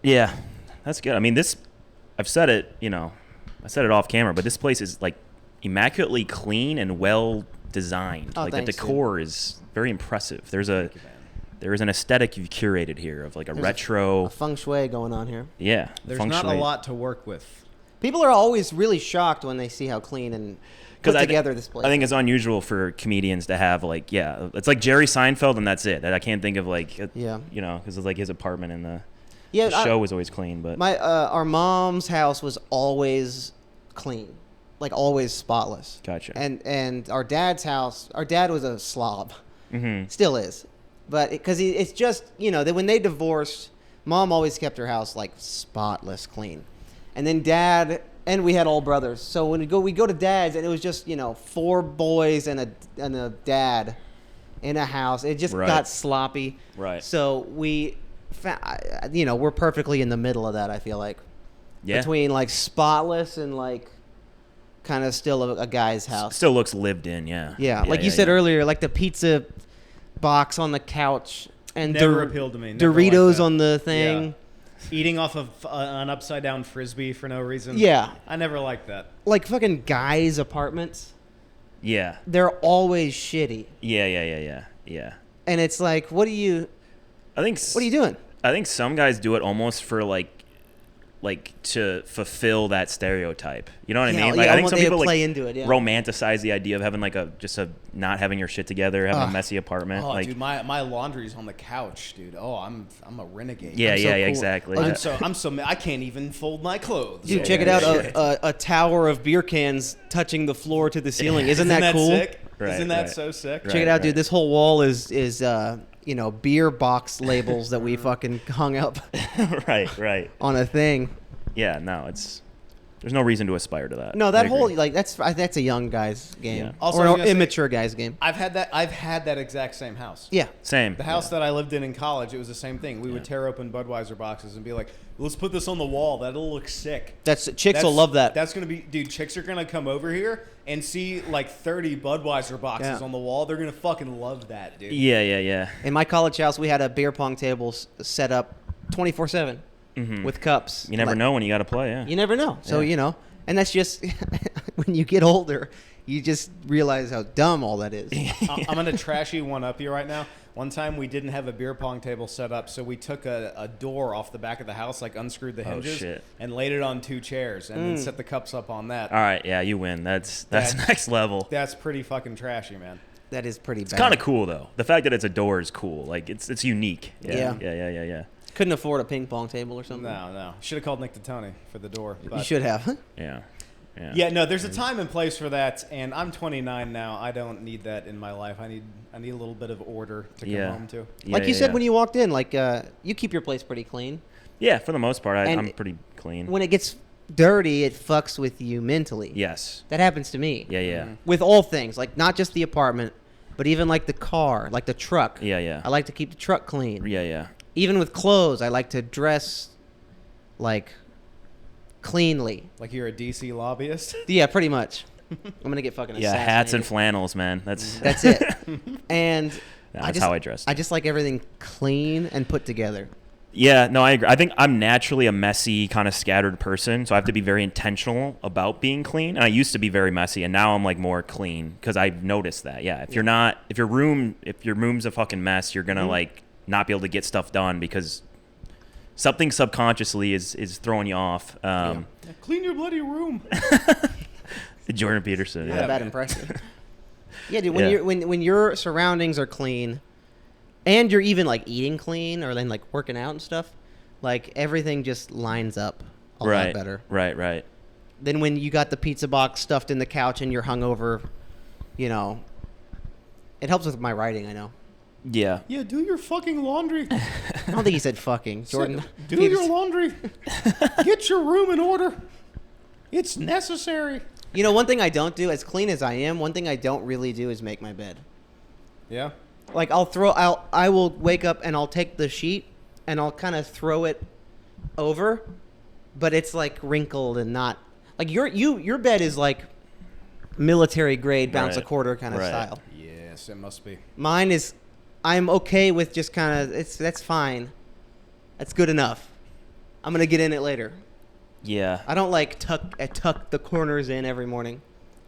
Yeah, that's good. I mean, I've said it, I said it off camera, but this place is like immaculately clean and well designed. Oh, like the thanks, decor is very impressive. There is an aesthetic you've curated here of like a There's retro. A feng shui going on here. Yeah, There's feng not a shui. lot to work with. People are always really shocked when they see how clean and put together this place. I think it's unusual for comedians to have like, it's like Jerry Seinfeld and that's it. I can't think of like, because it's like his apartment and the show was always clean. But our mom's house was always clean, like always spotless. Gotcha. And our dad's house, our dad was a slob, mm-hmm. still is, but because it's just that when they divorced, mom always kept her house like spotless clean, and then dad. And we had all brothers, so when we go to dad's, and it was just 4 boys and a dad in a house. It just got sloppy. Right. So we're perfectly in the middle of that. I feel like between like spotless and like kind of still a guy's house. Still looks lived in. Yeah. Yeah, like you said earlier, like the pizza box on the couch and Never appealed to me. Never Doritos liked that. on the thing. Yeah. Eating off of an upside down frisbee for no reason. Yeah. I never liked that. Like fucking guys' apartments. Yeah. They're always shitty. Yeah. And it's like, what are you doing? I think some guys do it almost for like to fulfill that stereotype. You know what I mean? Like I think some people play into it, romanticize the idea of having like not having your shit together, having a messy apartment. Oh, like, dude, my laundry's on the couch, dude. Oh, I'm a renegade. Yeah, I'm so cool. exactly. I'm so I can't even fold my clothes. Dude, check it out. A tower of beer cans touching the floor to the ceiling. Isn't that cool? Sick? Right, Isn't that so sick? Check it out, dude. This whole wall is beer box labels that we fucking hung up. right. On a thing. Yeah, no, there's no reason to aspire to that. No, that whole that's a young guy's game. Yeah. Also, or an immature guy's game. I've had that exact same house. Yeah. Same. The house that I lived in college, it was the same thing. We would tear open Budweiser boxes and be like, let's put this on the wall. That'll look sick. Chicks will love that. That's going to be, dude, chicks are going to come over here and see like 30 Budweiser boxes on the wall. They're going to fucking love that, dude. Yeah. In my college house, we had a beer pong table set up 24/7 with cups. You never know when you got to play, yeah. You never know. So, and that's just when you get older, you just realize how dumb all that is. I'm going to trashy one up you right now. One time we didn't have a beer pong table set up, so we took a door off the back of the house, like unscrewed the hinges, and laid it on 2 chairs, and then set the cups up on that. All right, yeah, you win. That's next level. That's pretty fucking trashy, man. That is pretty bad. It's kind of cool though. The fact that it's a door is cool. Like it's unique. Yeah. Couldn't afford a ping pong table or something. No. Should have called Nick DeToni for the door. You should have. Yeah, no, there's a time and place for that, and I'm 29 now. I don't need that in my life. I need a little bit of order to come home to. Like you said when you walked in, like you keep your place pretty clean. Yeah, for the most part, I'm pretty clean. When it gets dirty, it fucks with you mentally. Yes. That happens to me. Yeah. With all things, like not just the apartment, but even like the car, like the truck. Yeah. I like to keep the truck clean. Yeah. Even with clothes, I like to dress like cleanly. Like you're a DC lobbyist? Yeah, pretty much. I'm gonna get fucking assassinated. Hats and flannels, man. That's it. And that's how I dress. I just like everything clean and put together. Yeah, no, I agree. I think I'm naturally a messy, kind of scattered person, so I have to be very intentional about being clean. And I used to be very messy, and now I'm like more clean because I've noticed that. Yeah, if your room's a fucking mess, you're gonna like not be able to get stuff done because something subconsciously is throwing you off. Clean your bloody room. Jordan Peterson. Not a bad impression. Yeah, dude. When your surroundings are clean, and you're even like eating clean or then like working out and stuff, like everything just lines up a lot better. Right. Then when you got the pizza box stuffed in the couch and you're hungover, it helps with my writing. I know. Yeah. Yeah, do your fucking laundry. I don't think he said fucking, Jordan. Do your laundry. Get your room in order. It's necessary. One thing I don't do, as clean as I am, one thing I don't really do is make my bed. Yeah. Like I will wake up and I'll take the sheet and I'll kind of throw it over, but it's like wrinkled and not like your bed is like military grade bounce a quarter kind of style. Yes, it must be. Mine is. I'm okay with just kind of that's fine. That's good enough. I'm gonna get in it later. Yeah. I don't like tuck the corners in every morning.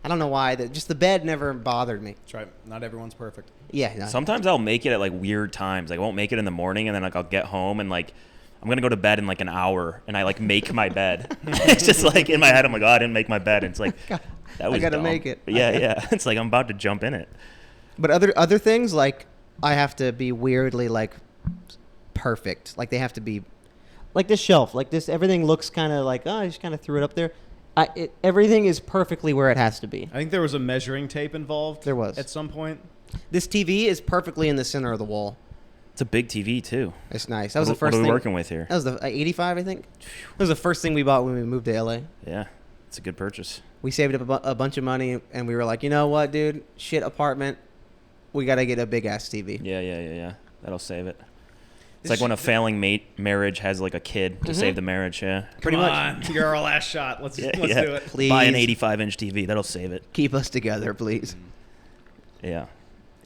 I don't know why. Just the bed never bothered me. That's right. Not everyone's perfect. Yeah. No. Sometimes I'll make it at like weird times. Like I won't make it in the morning, and then like I'll get home and like I'm gonna go to bed in like an hour, and I like make my bed. It's just like in my head, I'm like, oh, I didn't make my bed. And it's like that was I gotta dumb. make it. But yeah. It's like I'm about to jump in it. But other things, like I have to be weirdly like perfect. Like they have to be like this shelf. Like this, everything looks kind of like, oh, I just kind of threw it up there. Everything is perfectly where it has to be. I think there was a measuring tape involved. There was. At some point. This TV is perfectly in the center of the wall. It's a big TV too. It's nice. That was the What first are we thing. working with here? That was the 85, I think. That was the first thing we bought when we moved to LA. Yeah, it's a good purchase. We saved up a bunch of money, and we were like, you know what, dude? Shit apartment. We got to get a big-ass TV. Yeah. That'll save it. It's like when a failing marriage has like a kid to save the marriage. Yeah. Pretty Come much. on, you're our last shot. Let's do it. Please. Buy an 85-inch TV. That'll save it. Keep us together, please. Yeah.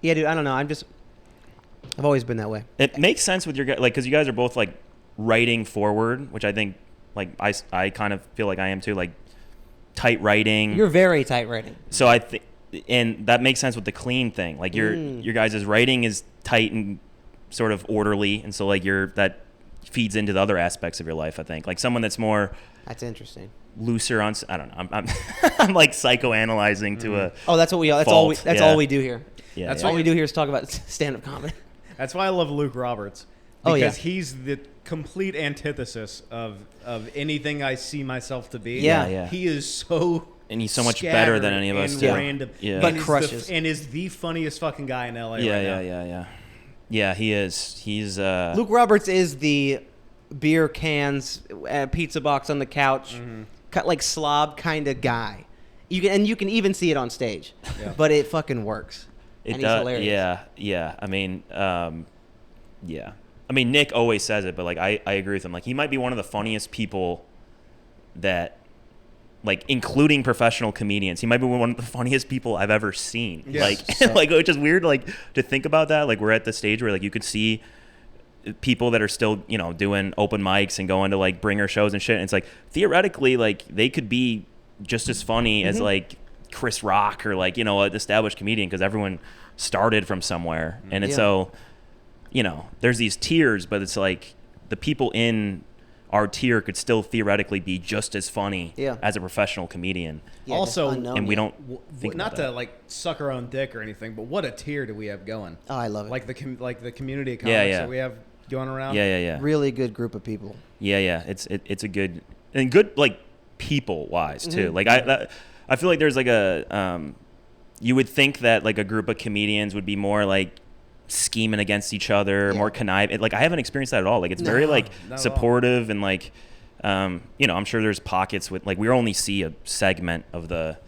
Yeah, dude, I don't know. I've always been that way. It makes sense with your guys, like, because you guys are both like writing forward, which I think, like, I kind of feel like I am too, like, tight writing. You're very tight writing. So I think, and that makes sense with the clean thing. Like your guys' writing is tight and sort of orderly, and so like that feeds into the other aspects of your life. I think like someone that's more That's interesting. looser on. I don't know. I'm I'm like psychoanalyzing to a. Oh, that's what we. That's all. That's all we do here. Yeah, That's yeah. All we do here is talk about stand-up comedy. That's why I love Luke Roberts. Oh, yeah. Because he's the complete antithesis of anything I see myself to be. Yeah. Yeah. He is so And he's so much better than any of us. and Yeah. random. Yeah. But And is crushes. and is the funniest fucking guy in LA Yeah, right yeah, now. yeah. He is. He's Luke Roberts is the beer cans, pizza box on the couch, cut like slob kind of guy. You can even see it on stage, but it fucking works. It and does. he's hilarious. Yeah. I mean, yeah. I mean, Nick always says it, but like I agree with him. Like he might be one of the funniest people that, like, including professional comedians, he might be one of the funniest people I've ever seen. Yes. Like, like, which is weird, like, to think about that. Like, we're at the stage where, like, you could see people that are still, you know, doing open mics and going to, like, bringer shows and shit. And it's like, theoretically, like, they could be just as funny as, like, Chris Rock or, like, you know, an established comedian, because everyone started from somewhere. And it's Yeah. so, you know, there's these tiers, but it's like the people in our tier could still theoretically be just as funny as a professional comedian. Yeah, Also, just unknown And we yet. don't think not about that. to like suck our own dick or anything, but what a tier do we have going? Oh, I love it. Like the community comics Yeah. that we have going around. Yeah. Really good group of people. Yeah. It's a good like people wise too. Mm-hmm. Like I feel like there's like a you would think that like a group of comedians would be more like scheming against each other, more conniving. Like I haven't experienced that at all. Like it's very like not at supportive and like you know, I'm sure there's pockets with like we only see a segment of the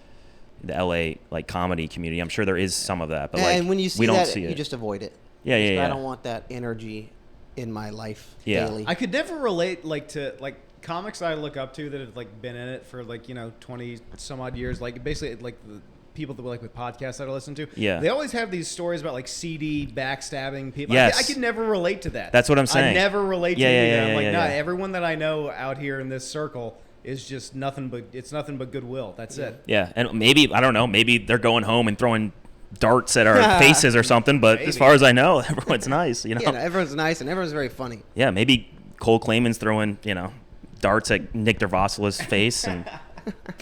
LA like comedy community. I'm sure there is some of that, but like And when you see we don't that, see you it. just avoid it. Yeah. I don't want that energy in my life Yeah. daily. I could never relate like to like comics I look up to that have like been in it for like, you know, 20 some odd years. Like basically like the people that like with podcasts that I listen to. Yeah. They always have these stories about like CD backstabbing people. Yes. I could never relate to that. That's what I'm saying. I never relate to Yeah, any yeah, of that. yeah, I'm like, yeah, nah, yeah. everyone that I know out here in this circle is just nothing but goodwill. That's it. Yeah, and maybe I don't know. Maybe they're going home and throwing darts at our faces or something. But as far as I know, everyone's nice. You know. Yeah, no, everyone's nice and everyone's very funny. Yeah, maybe Cole Clayman's throwing darts at Nick Dervosila's face and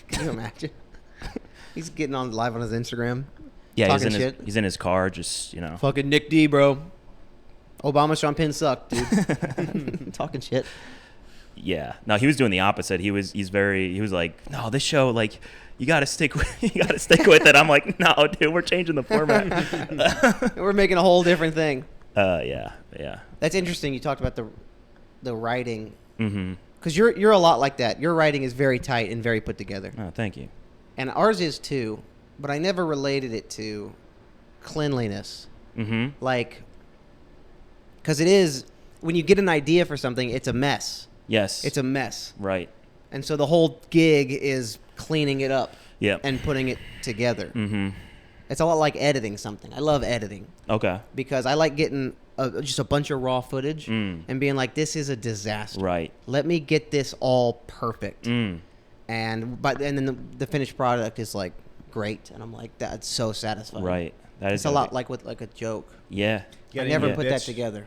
Can you imagine? He's getting on live on his Instagram. yeah, Talking shit. he's in his car, just Fucking Nick D, bro. Obama Sean Penn sucked, dude. Talking shit. Yeah. No, he was doing the opposite. He was like, no, this show, like, you gotta stick with it. I'm like, no, dude, we're changing the format. We're making a whole different thing. Yeah. That's interesting. You talked about the writing. Mm-hmm. Because you're a lot like that. Your writing is very tight and very put together. Oh, thank you. And ours is too, but I never related it to cleanliness. Mm-hmm. Like, because it is, when you get an idea for something, it's a mess. Yes. It's a mess. Right. And so the whole gig is cleaning it up Yep. and putting it together. Mm-hmm. It's a lot like editing something. I love editing Okay. because I like getting just a bunch of raw footage and being like, this is a disaster. Right. Let me get this all perfect. And then the finished product is like great, and I'm like, that's so satisfying. Right. That is it's a lot like with like a joke. Yeah. I never put that together.